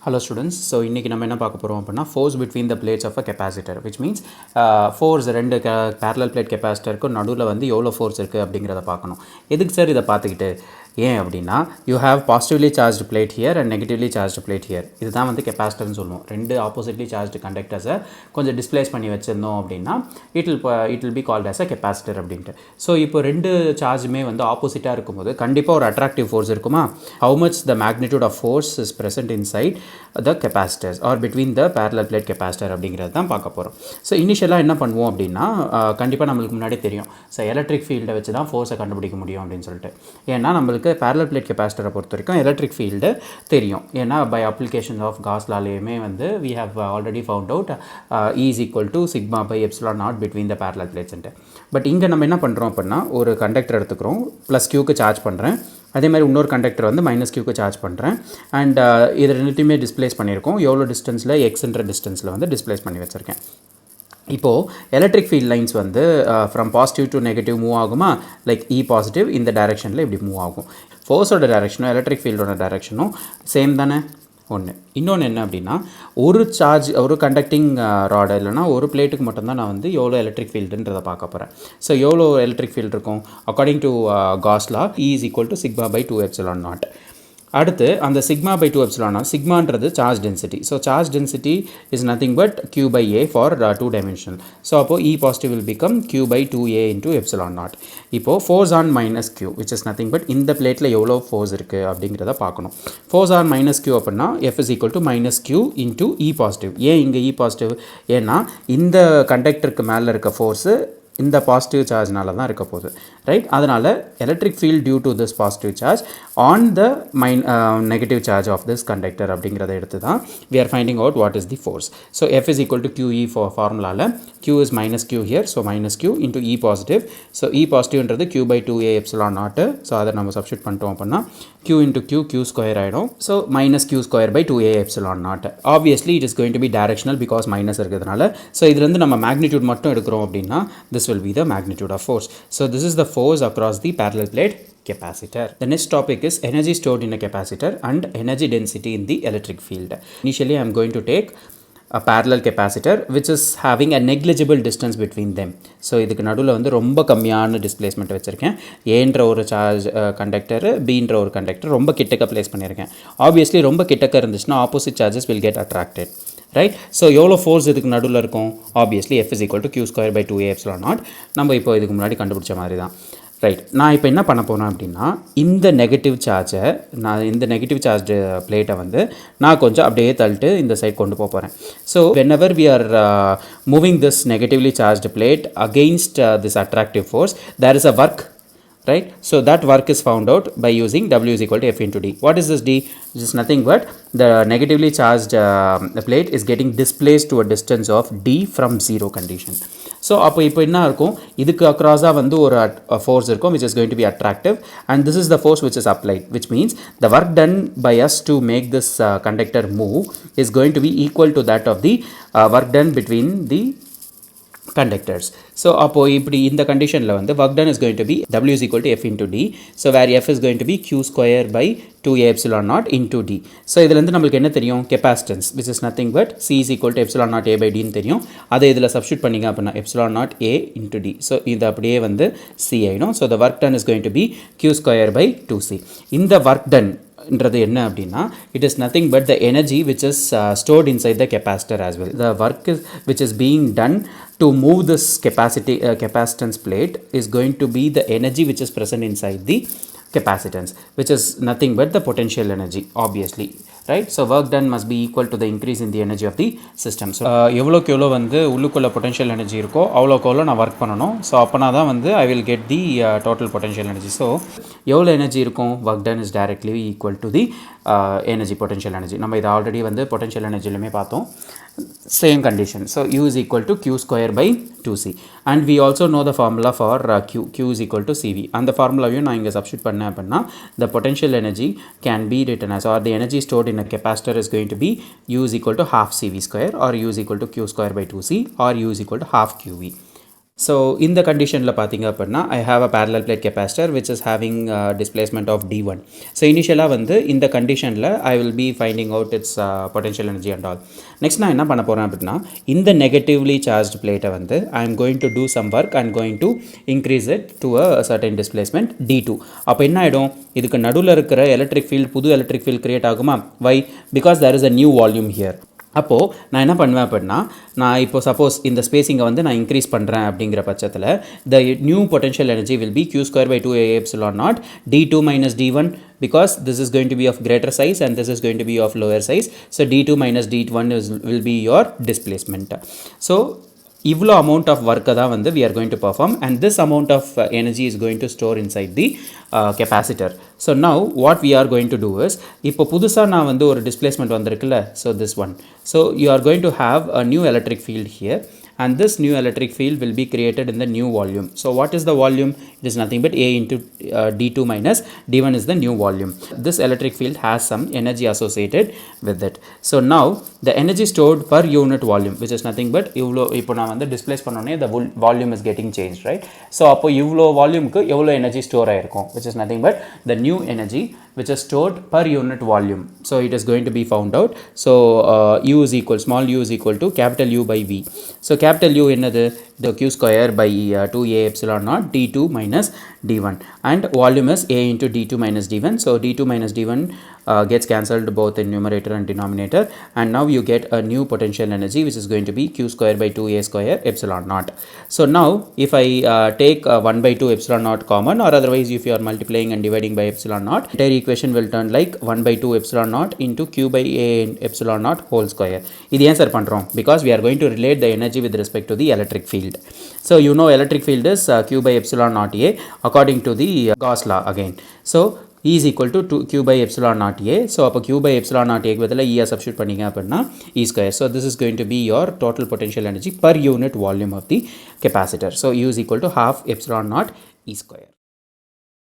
Hello students, so இன்னைக்கு நம்ம என்ன பார்க்க போறோம் அப்படினா force between the plates of a capacitor, which means force ரெண்டு parallel plate capacitorக்கு நடுவுல வந்து எவ்வளவு force இருக்கு அப்படிங்கறத பார்க்கணும். எதுக்கு சார் இத பார்த்துக்கிட்டு ஏன் அப்படினா you have positively charged plate here and negatively charged plate here. இதுதான் வந்து capacitor னு சொல்லுவோம். ரெண்டு oppositely charged conductors கொஞ்சம் displace பண்ணி வச்சிருந்தோம் அப்படினா it will be called as a capacitor அப்படினு. So இப்போ ரெண்டு சார்ஜ்மே வந்து ஆப்போசிட்டா இருக்கும்போது கண்டிப்பா ஒரு attractive force இருக்குமா? How much the magnitude of force is present inside the capacitors or between the parallel plate capacitor அப்படிங்கிறது தான் பார்க்க போகிறோம். ஸோ இனிஷியலாக என்ன பண்ணுவோம் அப்படின்னா கண்டிப்பாக நம்மளுக்கு முன்னாடி தெரியும். ஸோ எலக்ட்ரிக் ஃபீல்டை வச்சு தான் ஃபோர்ஸை கண்டுபிடிக்க முடியும் அப்படின்னு சொல்லிட்டு. ஏன்னா நம்மளுக்கு parallel plate capacitor பொறுத்த வரைக்கும் எலக்ட்ரிக் ஃபீல்டு தெரியும். ஏன்னா பை அப்ளிகேஷன் ஆஃப் காஸ் லாலேயுமே வந்து we have already found out E is equal to sigma by epsilon naught between the parallel plates. But இங்கே நம்ம என்ன பண்ணுறோம் அப்படின்னா ஒரு கண்டக்டர் எடுத்துக்கிறோம், ப்ளஸ் க்யூக்கு சார்ஜ் பண்ணுறேன், அதே மாதிரி இன்னொரு கண்டக்டர் வந்து மைனஸ் க்யூக்கு சார்ஜ் பண்ணுறேன் அண்ட் இது ரெண்டுத்தையுமே டிஸ்பிளேஸ் பண்ணியிருக்கோம். எவ்வளோ டிஸ்டன்ஸில் எக்ஸ்ன்ற டிஸ்டன்ஸில் வந்து டிஸ்பிளேஸ் பண்ணி வச்சுருக்கேன். இப்போது எலக்ட்ரிக் ஃபீல்ட் லைன்ஸ் வந்து from positive to negative move ஆகுமா, லைக் இ பாசிட்டிவ் இந்த டைரெக்ஷனில் இப்படி மூவ் ஆகும். ஃபோர்ஸோட டைரெக்ஷனும் எலக்ட்ரிக் ஃபீல்டோட டைரெக்ஷனும் சேம் தானே. ஒன்று இன்னொன்று என்ன அப்படின்னா ஒரு கண்டக்டிங் ராடு இல்லைனா ஒரு பிளேட்டுக்கு மட்டும்தான் நான் வந்து எவ்வளோ எலக்ட்ரிக் ஃபீல்டுன்றதை பார்க்க போகிறேன். ஸோ எவ்வளோ எலக்ட்ரிக் ஃபீல்டு இருக்கும் according to cos law E is equal to sigma by 2 epsilon naught. அடுத்து அந்த சிக்மா பை 2 எப்சிலான் நாட், சிக்மான்றது charge density. So charge density is nothing but q by a for 2 dimensional. So அப்போது E positive will become q by 2a into epsilon naught. இப்போது force on minus q which is nothing but இந்த பிளேட்டில் எவ்வளோ force இருக்குது அப்படிங்கிறத பார்க்கணும். Force on minus q அப்படின்னா F is equal to minus q into E positive. ஏன் இங்கே E positive? ஏன்னா இந்த கண்டக்டருக்கு மேலே இருக்க ஃபோர்ஸு இந்த பாசிட்டிவ் சார்ஜ்னால தான் இருக்க போகுது, ரைட்? அதனால் electric field due to this positive charge on the negative charge of this conductor அப்படிங்கிறத எடுத்து தான் we are finding out what is the force. So F is equal to QE for ஃபார்முலாவில் Q is minus Q here, so minus Q into E positive. So E positiveன்றது Q by 2a epsilon naught. So அதை நம்ம substitute பண்ணிட்டோம் அப்படின்னா Q into Q square ஆகிடும். So minus Q square by 2a epsilon naught. Obviously it is going to be directional because minus இருக்கிறதுனால. So இதுலேருந்து நம்ம magnitude மட்டும் எடுக்கிறோம் அப்படின்னா this will be the magnitude of force. So this is the force across the parallel plate capacitor. The next topic is energy stored in a capacitor and energy density in the electric field. Initially I am going to take a parallel capacitor which is having a negligible distance between them. So இதுக்கு நடுவில் வந்து ரொம்ப கம்மியான displacement வச்சுருக்கேன். ஏன்ற ஒரு charge conductor, பீன்ற ஒரு conductor ரொம்ப கிட்டக்க ப்ளேஸ் பண்ணியிருக்கேன். ஆப்வியஸ்லி ரொம்ப கிட்டக்க இருந்துச்சுன்னா opposite charges will get attracted, right? So எவ்வளோ ஃபோர்ஸ் இதுக்கு நடுவில் இருக்கும்? Obviously F is equal to q square by 2a epsilon naught. நம்ம இப்போ இதுக்கு முன்னாடி கண்டுபிடிச்ச மாதிரி தான், ரைட்? நான் இப்போ என்ன பண்ண போகிறேன் அப்படின்னா இந்த நெகட்டிவ் சார்ஜ் பிளேட்டை வந்து நான் கொஞ்சம் அப்படியே தள்ளிட்டு இந்த சைட் கொண்டு போகிறேன். So whenever we are moving this negatively charged plate against this attractive force, there is a work, right? So that work is found out by using W is equal to F into D. What is this D? This is nothing but the negatively charged plate is getting displaced to a distance of D from 0 condition. So அப்போ இப்போ என்ன இருக்கும், இதுக்கு அக்ராஸாக வந்து ஒரு force இருக்கும் which is going to be attractive and this is the force which is applied, which means the work done by us to make this conductor move is going to be equal to that of the work done between the conductors. So அப்போ இப்படி இந்த கண்டிஷனில் வந்து work done is going to be W is equal to F into D. So where F is going to be Q square by 2a epsilon naught into D. So இதுலேருந்து நம்மளுக்கு என்ன தெரியும்? capacitance which is nothing but C is equal to epsilon naught a by D ன்னு தெரியும். அதை இதில் substitute பண்ணிங்க அப்படின்னா epsilon naught a into D. So இது அப்படியே வந்து C ஆகிடும். So the work done is going to be Q square by 2C. இந்த work done ன்றது என்ன அப்படின்னா it is nothing but the energy which is stored inside the capacitor as well. The work which is being done to move this capacitance plate is going to be the energy which is present inside the capacitance, which is nothing but the potential energy, obviously, right? So work done must be equal to the increase in the energy of the system. So எவ்வளோக்கு எவ்வளோ வந்து உள்ளுக்குள்ள potential energy இருக்கோ அவ்வளோக்கு எவ்வளோ நான் work பண்ணணும். So அப்போனா தான் வந்து I will get the total potential energy. So எவ்வளோ எனர்ஜி இருக்கும்? work done is directly equal to the energy, potential energy. நம்ம இதை ஆல்ரெடி வந்து potential energyலுமே பார்த்தோம். Same condition. So U is equal to Q square by 2C. And we also know the formula for Q is equal to CV. And the formula நான் இங்கே substitute பண்ணேன் அப்படின்னா the potential energy can be written as, or the energy stored in a capacitor is going to be U is equal to half CV square or U is equal to Q square by 2C or U is equal to half QV. So in the condition la pathinga appadina I have a parallel plate capacitor which is having displacement of d1. So initially வந்து இந்த conditionல I will be finding out its potential energy and all. Next நான் என்ன பண்ண போறேன் அப்படினா இந்த negatively charged plate வந்து I am going to do some work. I am going to increase it to a certain displacement d2. அப்ப என்ன ஆயிடும் இதுக்கு நடுவுல இருக்கிற electric field புது electric field create ஆகுமா? Why? Because there is a new volume here. அப்போது நான் என்ன பண்ணுவேன் அப்படின்னா நான் இப்போ சப்போஸ் இந்த ஸ்பேஸிங்கை வந்து நான் இன்க்ரீஸ் பண்ணுறேன் அப்படிங்கிற பட்சத்தில் the new potential energy will be q square by 2a epsilon naught d2 minus d1 because this is going to be of greater size and this is going to be of lower size. So d2 minus d1 will be your displacement. So இவ்வளோ amount of work தான் வந்து we are going to perform and this amount of energy is going to store inside the capacitor. So now what we are going to do is இப்போ புதுசாக நான் வந்து ஒரு displacement வந்திருக்குல்ல, so this one. So you are going to have a new electric field here and this new electric field will be created in the new volume. So what is the volume? It is nothing but A into d2 minus d1 is the new volume. This electric field has some energy associated with it. So now the energy stored per unit volume, which is nothing but இப்போ நான் வந்து displace பண்ணோனே the volume is getting changed, right? So அப்போ இவ்வளோ வால்யூமுக்கு எவ்வளோ energy store ஆயிருக்கும், which is nothing but the new energy which is stored per unit volume. So it is going to be found out. So u is equal, small u is equal to capital U by V. So capital U என்னது the q square by 2a epsilon naught d2 minus d1 and volume is a into d2 minus d1. So d2 minus d1 gets cancelled both in numerator and denominator and now you get a new potential energy which is going to be q square by 2a square epsilon naught. So now if I take 1 by 2 epsilon naught common or otherwise if you are multiplying and dividing by epsilon naught, entire equation will turn like 1 by 2 epsilon naught into q by a epsilon naught whole square. இது ஏன் sir பண்ணுறோம்? Because we are going to relate the energy with respect to the electric field. So you know electric field is q by epsilon naught a according to the Gauss law again. So E is equal to q by epsilon naught a. So அப்போ q by epsilon naught a பதிலா E substitute பண்ணிங்க அப்படின்னா E square. So this is going to be your total potential energy per unit volume of the capacitor. So U is equal to half epsilon naught E square.